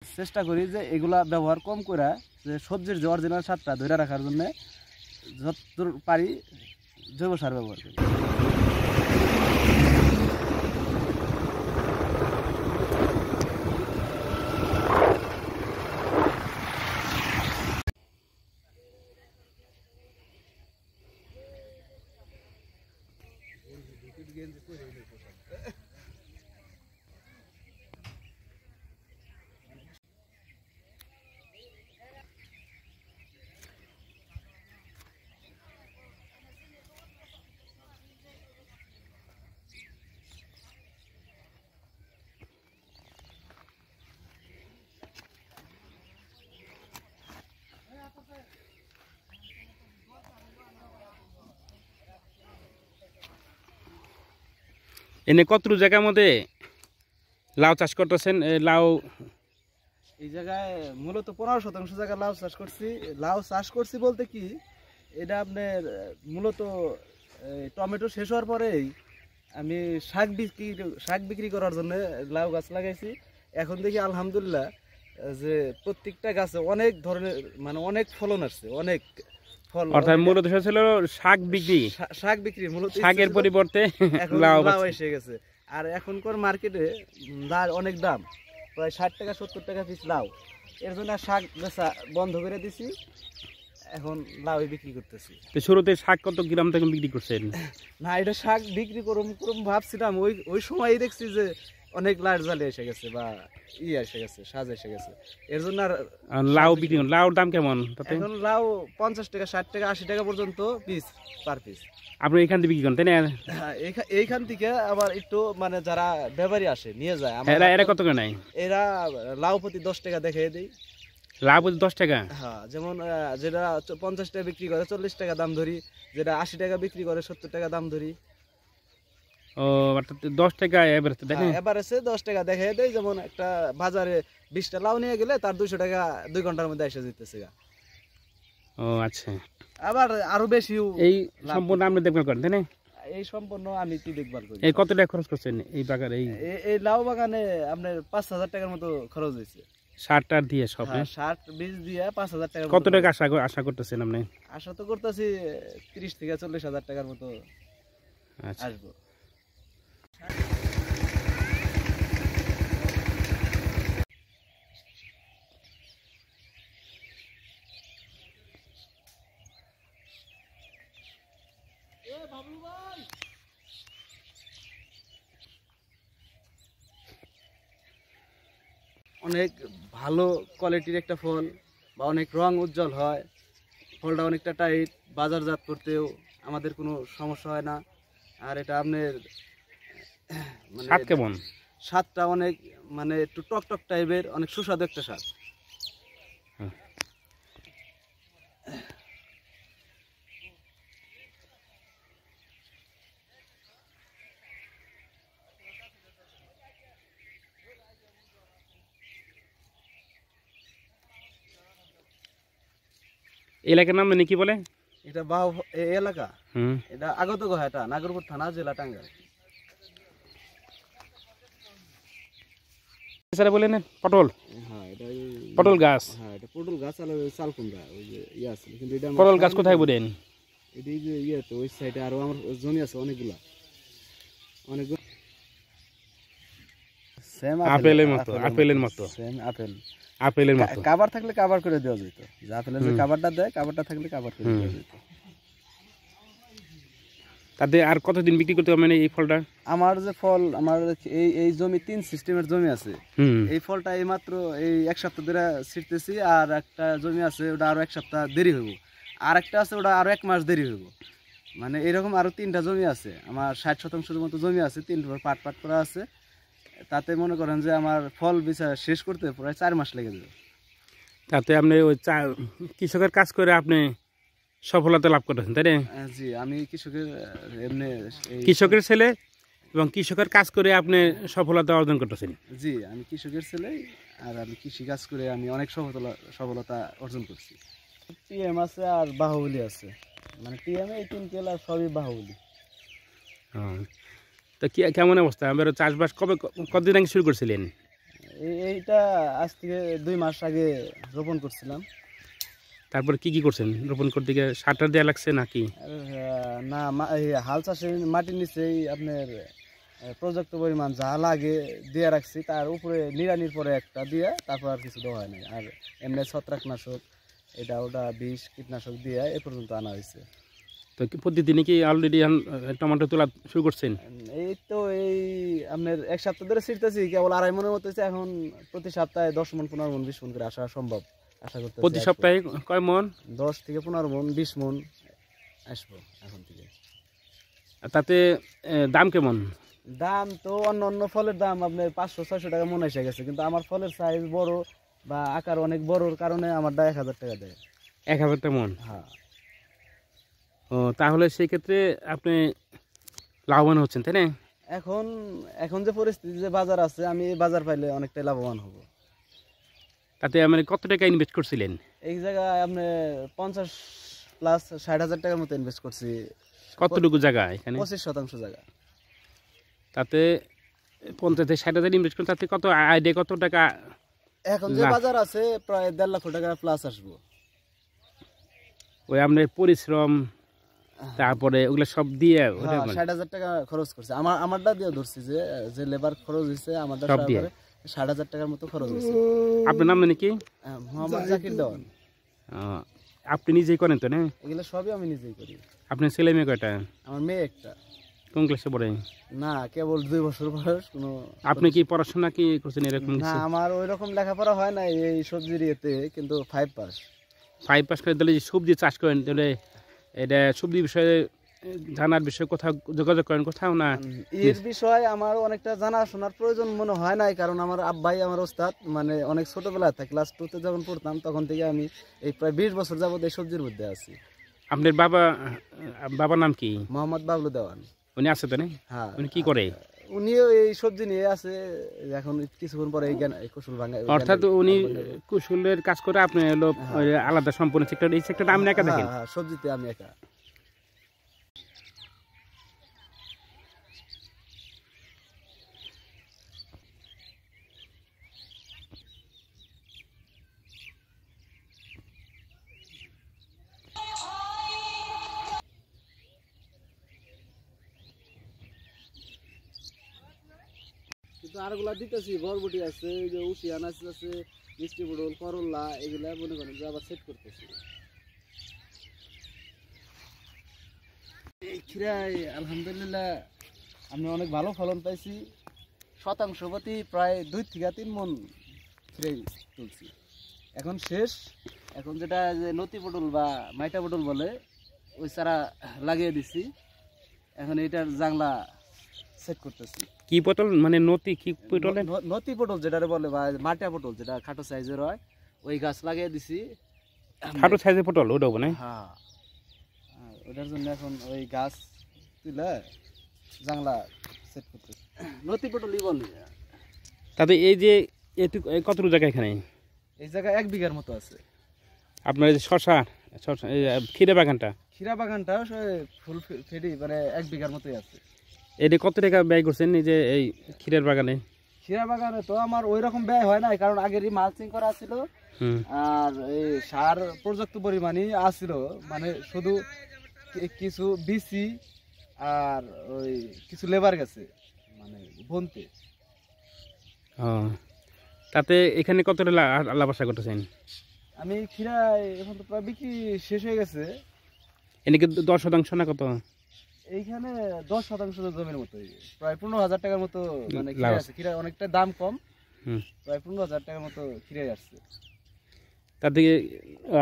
চেষ্টা করি যে এগুলা ব্যবহার কম করে যে সবজির যে অরিজিনাল স্বাদটা ধরে রাখার জন্য যতদূর পারি জৈব সার ব্যবহার করি। এনে কতটুকু জায়গার মধ্যে লাউ চাষ করতেছেন? লাউ এই জায়গায় মূলত 15% জায়গা লাউ চাষ করছি। লাউ চাষ করছি বলতে কি, এটা আপনার মূলত টমেটো শেষ হওয়ার পরেই আমি শাক বিক্রি করার জন্য লাউ গাছ লাগাইছি। এখন দেখি আলহামদুলিল্লাহ যে প্রত্যেকটা গাছে অনেক ধরনের মানে অনেক ফলন আসছে, অনেক ফল। অর্থাৎ মূলত ছিল শাক বিক্রি মূলত শাকের পরিবর্তে লাউ এসে গেছে। আর এখনকার মার্কেটে অনেক দাম, প্রায় 60 টাকা 70 টাকা পিস লাউ। এর জন্য শাক বেচা বন্ধ করে দিছি, এখন লাউ বিক্রি করতেছি। শুরুতে শাক কত গ্রাম থেকে বিক্রি করছেন? না, এটা শাক বিক্রি করুম ভাবছিলাম, ওই সময়ই দেখছি যে অনেক লাইট জ্বালে এসে গেছে বা এসে গেছে, সাজ এসে গেছে। এর জন্য আর লাউ বিক্রি। লাউর দাম কেমন? এখন লাউ 50 টাকা 60 টাকা 80 টাকা পর্যন্ত পিস পার পিস। আপনি এখান থেকে বিক্রি করেন তাই না? এইখান থেকে আবার একটু মানে যারা ব্যাপারী আসে নিয়ে যায়, এরা কত করে নেয়? এরা লাউ প্রতি 10 টাকা দেখিয়ে দেয়। লাউ প্রতি 10 টাকা? হ্যাঁ, যেমন যেটা 50 টাকা বিক্রি করে 40 টাকা দাম ধরি, যেটা 80 টাকা বিক্রি করে 70 টাকা দাম ধরি। ও, অর্থাৎ 10 টাকা এভারেজ দেখেন? এভারেজে 10 টাকা দেখিয়ে দেয়। যেমন একটা বাজারে 20টা লাউ নিয়ে গেলে তার 200 টাকা 2 ঘন্টার মধ্যে এসে যেতেছে। ও আচ্ছা, আবার আরো বেশি। এই সম্পূর্ণ আপনি দেখভাল করেন তাই না? এই সম্পূর্ণ আমি কি দেখভাল করি। এই কত টাকা খরচ করছেন এই বাগানে? এই লাউ বাগানে আপনার 5,000 টাকার মতো খরচ হয়েছে। সার দিয়ে সব? সার বীজ দিয়ে 5,000 টাকা। কত টাকা আশা করতেছেন আপনি? আশা তো করতেছি 30 থেকে 40,000 টাকার মতো আসবো। অনেক ভালো কোয়ালিটির একটা ফল বা অনেক রং উজ্জ্বল হয়, ফলটা অনেকটা টাইট, বাজারজাত করতেও আমাদের কোনো সমস্যা হয় না। আর এটা আপনার স্বাদ কেমন? স্বাদটা অনেক মানে একটু টক টাইপের, অনেক সুস্বাদু একটা স্বাদ। এলাকার নাম কি বলে? এটা এলাকা, এটা আগতগোহা, এটা নাগরপুর থানা, জেলা টাঙ্গাইল। বলেন পটল? হ্যাঁ, এটা পটল গাছ। হ্যাঁ, এটা পটল গাছ। আর চাল কুমড়া, ওই যে আছে। কিন্তু এটা পটল গাছ কোথায় বলেন? এটা যে তো ওই সাইডে আরো আমার জমি আছে অনেকগুলা। সেম আপেলের মতো সেম আপেলের মতো কভার থাকলে কভার করে দেওয়া যেত। যে আপেলের যে কভারটা দেয়, কভারটা থাকলে কভার করে দেওয়া যেত। তাতে আর কতদিন বিক্রি করতে হবে এই ফলটা? আমার যে ফল, আমার এই জমি 3 সিস্টেমের জমি আছে। এই ফলটা এই মাত্র এই 1 সপ্তাহ ধরে ছিটতেছি। আর একটা জমি আছে ওটা আরো 1 সপ্তাহ দেরি হইব, আর একটা আছে ওটা আরো 1 মাস দেরি হইব। মানে এরকম আরো 3টা জমি আছে। আমার 60% মতো জমি আছে, 3 পাট করা আছে। তাতে মনে করেন যে আমার ফল বিচার শেষ করতে প্রায় 4 মাস লেগে যাবে। তাতে আপনি ওই কৃষকের কাজ করে আপনি সফলতা লাভ করতেছেন তাই না? জি, আমি কৃষকের ছেলে এবং কৃষকের কাজ করে আপনি সফলতা অর্জন করতেছেন। জি, আমি কৃষকের ছেলে, আর আমি কৃষি কাজ করে আমি অনেক সফলতা অর্জন করছি। টিএম আছে আর বাহুবলী আছে। মানে টিএম এই 3 কেল আর সবই বাহুবলী। তো কেমন অবস্থা? আমরা চাষবাস কতদিন আগে শুরু করছিলেন? এইটা আজ থেকে 2 মাস আগে রোপণ করছিলাম। তারপরে কি করছেন রোপণ করতে গিয়ে? সার দেওয়া লাগছে নাকি? আর, না এই হাল চাষে মাটির নিচেই আপনার পর্যাপ্ত পরিমাণ যা লাগে দিয়ে রাখছি, তার উপরে নিড়ানির পরে একটা দিয়ে তারপর আর কিছু দেওয়া হয় নাই। আর এমনি ছত্রাকনাশক এটা ওটা বিষ কীটনাশক দিয়ে এ পর্যন্ত আনা হয়েছে। তো প্রতিদিনই কি অলরেডি টমেটো তোলা শুরু করছেন? এই তো এই আপনার 1 সপ্তাহ ধরে ছিটতেছি, কেবল 2.5 মনের মতো হয়েছে। এখন প্রতি সপ্তাহে 10 মন 15 মন 20 মন করে আসা সম্ভব, আশা করতেছি। প্রতি সপ্তাহে কয় মন? 10 থেকে 15 মন 20 মন আসবো এখন থেকে। তাতে দাম কেমন? দাম তো অন্য অন্য ফলের দাম আপনার 500-600 টাকা মন এসে গেছে, কিন্তু আমার ফলের সাইজ বড় বা আকার অনেক বড়র কারণে আমারটা 1000 টাকা দেয়। 1000 টাকা মন? হ্যাঁ। ও, তাহলে সেই ক্ষেত্রে আপনি লাভবান হচ্ছেন, তাই না? এখন যে পরিস্থিতি, যে বাজার আছে, আমি এই বাজার পাইলে অনেকটাই লাভবান হব। তাতে মানে কত টাকা ইনভেস্ট করছিলেন? এই জায়গায় আপনি 50 প্লাস 60,000 টাকার মতো ইনভেস্ট করছি। কতটুকু জায়গা এখানে? 25% জায়গা। তাতে 50-60,000 ইনভেস্ট করেন, তাতে কত আইডিয়া কত টাকা এখন যে লাভ? বাজার আছে প্রায় 1.5 লক্ষ টাকা প্লাস আসবো। ওই আপনার পরিশ্রম তারপরে ওগুলো সব দিয়ে ওটা হ্যাঁ, মানে 60,000 টাকা খরচ করছে। আমারটা দিয়ে ধরছি যে লেবার খরচ হয়েছে, আমারটা সব দিয়ে 60,000 টাকার মতো খরচ হয়েছে। আপনার নাম জানি কি? মোহাম্মদ জাকির দেওয়ান। আপনি নিজেই করেন তো না? এগুলো সবই আমি নিজেই করি। আপনার ছেলে মেয়ে কয়টা? আমার মেয়ে একটা। কোন ক্লাসে পড়ে? না, কেবল 2 বছর বয়স। কোনো আপনি কি পড়াশোনা কি করছেন এরকম না, কিছু? আমার ওই রকম লেখাপড়া হয় না এই সবজির ইয়েতে, কিন্তু 5 পাস। 5 পাস করে তাহলে যে সবজি চাষ করেন, তাহলে এটা সবজি বিষয়ে জানার বিষয়ে কোথাও যোগাযোগ করেন কোথাও না? এর বিষয়ে আমার অনেকটা জানাশোনার প্রয়োজন মনে হয় নাই, কারণ আমার আব্বাই আমার ওস্তাদ। মানে অনেক ছোটবেলা থেকে ক্লাস 2 তে যখন পড়তাম তখন থেকে আমি এই প্রায় 20 বছর যাবত এই সবজির মধ্যে আছি। আপনার বাবার নাম কি? মোহাম্মদ বাবলু দেওয়ান। উনি আছে তো না? হ্যাঁ। উনি কি করে? উনিও এই সবজি নিয়ে আছে। এখন কিছুক্ষণ পরে এই কুশল ভাঙা, অর্থাৎ উনি কুশলের কাজ করে, আপনি হলো ওই আলাদা সম্পূর্ণ সেক্টর, এই সেক্টরটা আপনি একা দেখেন? হ্যাঁ, সবজিতে আমি একা। কিন্তু আরগুলা দিতেছি, বরবটি আছে, ওই যে উশি আনাজ আছে, মিষ্টি পটল, করল্লা, এগুলা মনে করেন যে আবার সেট করতেছি। এই খিরায় আলহামদুলিল্লাহ আমি অনেক ভালো ফলন পাইছি। শতাংশ প্রতি প্রায় 2 থেকে 3 মন খিরাই তুলছি। এখন শেষ। এখন যেটা যে নতি পটল বা মাইটা পটল বলে, ওই চারা লাগিয়ে দিছি। এখন এটার জাংলা সেট করতেছি। কি পটল মানে নতি কি পটল? নতি পটল যেটা বলে, বা মাটিয়া পটল যেটা খাটো সাইজের হয়, ওই গাছ লাগিয়ে দিছি। খাটো সাইজের পটল ওটাও না? হ্যাঁ, ওটার জন্য এখন ওই গাছ তুলে জাংলা সেট করতেছি। নতি পটলই বলে। তাতে এই যে কতটুকু জায়গা এখানে? এই জায়গায় 1 বিঘার মতো আছে। আপনার এই যে শশা ক্ষীরা বাগানটা? ক্ষীরা বাগানটা ফুল ফেডি মানে 1 বিঘার মতোই আছে। এটা কত টাকা ব্যয় করছেন এই যে এই ক্ষীরের বাগানে? ক্ষীরা বাগানে তো আমার ওই রকম ব্যয় হয় নাই, কারণ আগেরই মালচিং করা ছিল আর এই সার পর্যাপ্ত পরিমাণই আসছিল। মানে শুধু কিছু বিসি আর ওই কিছু লেবার গেছে মানে বনতে। তাতে এখানে কতটা লাভ আশা করতেছেন? আমি ক্ষীরা এখন তো প্রায় বিক্রি শেষ হয়ে গেছে। এদিকে 10% না কত? এইখানে 10% জমির মতোই প্রায় 15,000 টাকার মতো মানে ক্ষীরা আছে। ক্ষীরা অনেকটা দাম কম, প্রায় 15,000 টাকার মতো ক্ষীরাই আসছে। তাতে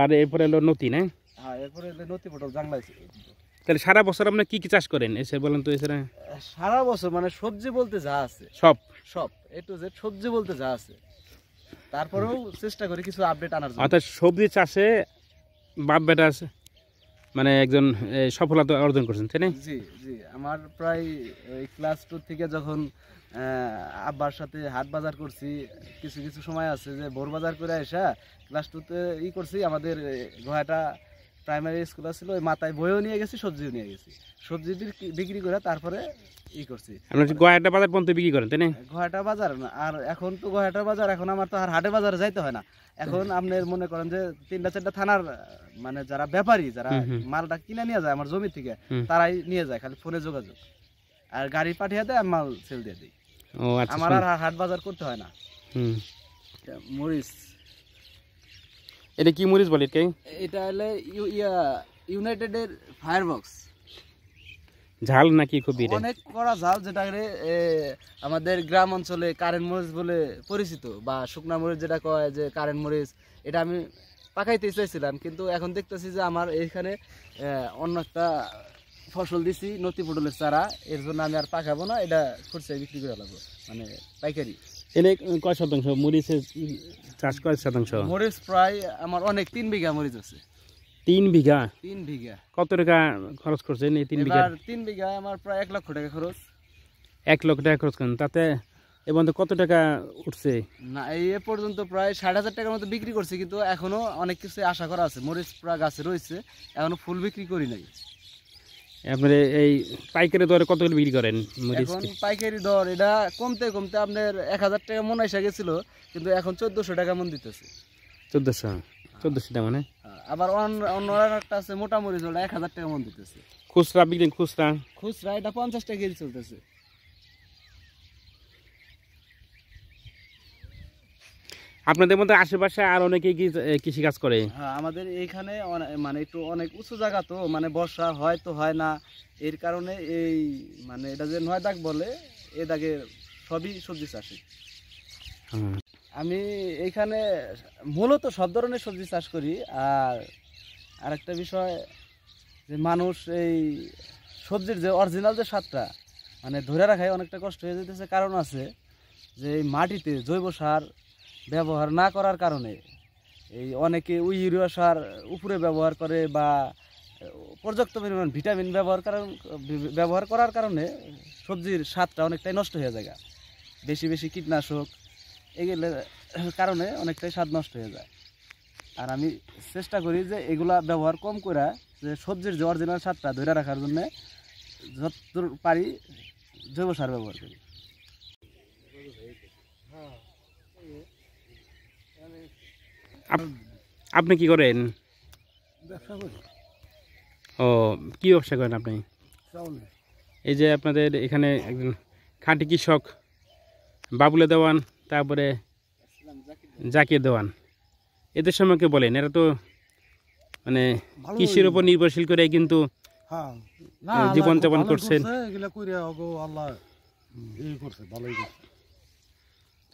আর এরপরে হলো নতি না? হ্যাঁ, এরপরে নতি পটল জাংলা আছে। তাহলে সারা বছর আপনি কি কি চাষ করেন এসে বলেন তো? এছাড়া সারা বছর মানে সবজি বলতে যা আছে সব এ টু জেড সবজি বলতে যা আছে, তারপরেও চেষ্টা করি কিছু আপডেট আনার জন্য। অর্থাৎ সবজি চাষে বাপ বেটা আছে মানে একজন সফলতা অর্জন করছেন, তাই না? জি জি, আমার প্রায় ক্লাস 2 থেকে যখন আব্বার সাথে হাট বাজার করছি, কিছু কিছু সময় আছে যে ভোর বাজার করে আসা ক্লাস 2 তে করছি। আমাদের গোয়াটা প্রাইমারি স্কুল ছিল, ওই মাথায় বইও নিয়ে গেছি, সবজিও নিয়ে গেছি। সবজি বিক্রি করে তারপরে করছি। আপনার গয়াটা বাজার পর্যন্ত বিক্রি করেন তাই না? গয়াটা বাজার না, আর এখন তো গয়াটা বাজার, এখন আমার তো আর হাটে বাজারে যাইতে হয় না। এখন আপনার মনে করেন যে 3টা-4টা থানার মানে যারা ব্যাপারী, যারা মালটা কিনে নিয়ে যায় আমার জমি থেকে, তারাই নিয়ে যায়, খালি ফোনে যোগাযোগ, আর গাড়ি পাঠিয়ে দেয়, আমি মাল সেল দিয়ে দিই। ও আচ্ছা, আমার আর হাট বাজার করতে হয় না। মরিচ, এটা কি মরিচ বলে? এটা হলে ইউনাইটেড এর ফায়ারবক্স। ঝাল নাকি খুব? অনেক কড়া ঝাল, যেটা আমাদের গ্রাম অঞ্চলে কারেন্ট মরিচ বলে পরিচিত, বা শুকনা মরিচ যেটা কয় যে কারেন্ট মরিচ। এটা আমি পাকাইতে চাইছিলাম, কিন্তু এখন দেখতেছি যে আমার এইখানে অন্য একটা ফসল দিছি, নতি পটলের চারা, এর জন্য আমি আর পাকাবো না, এটা খুচরা বিক্রি করে লাগবো, মানে পাইকারি। এনে কয় শতাংশ মরিচের চাষ? কয় শতাংশ মরিচ? প্রায় আমার অনেক 3 বিঘা মরিচ আছে। 3 বিঘা? 3 বিঘা। কত টাকা খরচ করছেন এই 3 বিঘা? 3 বিঘা আমার প্রায় 1 লক্ষ টাকা খরচ। 1 লক্ষ টাকা খরচ করেন, তাতে এবং কত টাকা উঠছে? না, এই পর্যন্ত প্রায় 60,000 টাকার মতো বিক্রি করছি, কিন্তু এখনো অনেক কিছু আশা করা আছে। মরিচ প্রায় গাছে রয়েছে, এখনো ফুল বিক্রি করি নাই। আপনার এই পাইকারি দরে কত করে বিক্রি করেন মরিচ? এখন পাইকারি দর এটা কমতে কমতে আপনার 1000 টাকা মন এসে গেছিল, কিন্তু এখন 1400 টাকা মন দিতেছে। 1400 টাকা মানে? আবার অন্য একটা আছে মোটা মরিচ, ওটা 1000 টাকা মন দিতেছে। খুচরা বিক্রি? খুচরা এটা 50 টাকা কেজি চলতেছে। আপনাদের মধ্যে আশেপাশে আর অনেকে কি কৃষি কাজ করে? হ্যাঁ, আমাদের এইখানে মানে একটু অনেক উঁচু জায়গা, তো মানে বর্ষা হয় তো হয় না, এর কারণে এই মানে এটা যে 9 দাগ বলে, এ দাগে সবই সবজি চাষি। আমি এইখানে মূলত সব ধরনের সবজি চাষ করি। আর আরেকটা বিষয় যে মানুষ এই সবজির যে অরিজিনাল যে স্বাদটা মানে ধরে রাখায় অনেকটা কষ্ট হয়ে যেতেছে। কারণ আছে যে এই মাটিতে জৈব সার ব্যবহার না করার কারণে এই অনেকে ইউরিয়া সার উপরে ব্যবহার করে, বা পর্যাপ্ত পরিমাণ ভিটামিন ব্যবহার করার কারণে সবজির স্বাদটা অনেকটাই নষ্ট হয়ে যায়। বেশি বেশি কীটনাশক এগুলোর কারণে অনেকটাই স্বাদ নষ্ট হয়ে যায়। আর আমি চেষ্টা করি যে এগুলা ব্যবহার কম করে, যে সবজির যে অরিজিনাল স্বাদটা ধরে রাখার জন্য যতদূর পারি জৈব সার ব্যবহার করি। আপনি কি করেন? ব্যবসা করি। ও, কি ব্যবসা করেন আপনি? এই যে আপনাদের এখানে একজন খাঁটি কৃষক বাবুলে দেওয়ান, তারপরে জাকির দেওয়ান, এদের সম্পর্কে বলেন। এরা তো মানে কৃষির উপর নির্ভরশীল করে কিন্তু জীবন যাপন করছেন।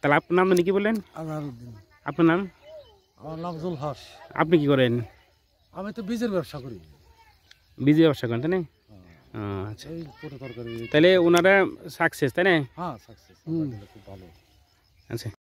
তাহলে আপনার নাম কি বলেন? আপনার নাম? আমার নাম জুল হাস। আপনি কি করেন? আমি তো বীজের ব্যবসা করি। বীজের ব্যবসা করেন তাই না? আচ্ছা, তাহলে ওনারা সাকসেস তাই না? হ্যাঁ, সাকসেস, খুব ভালো। আচ্ছা।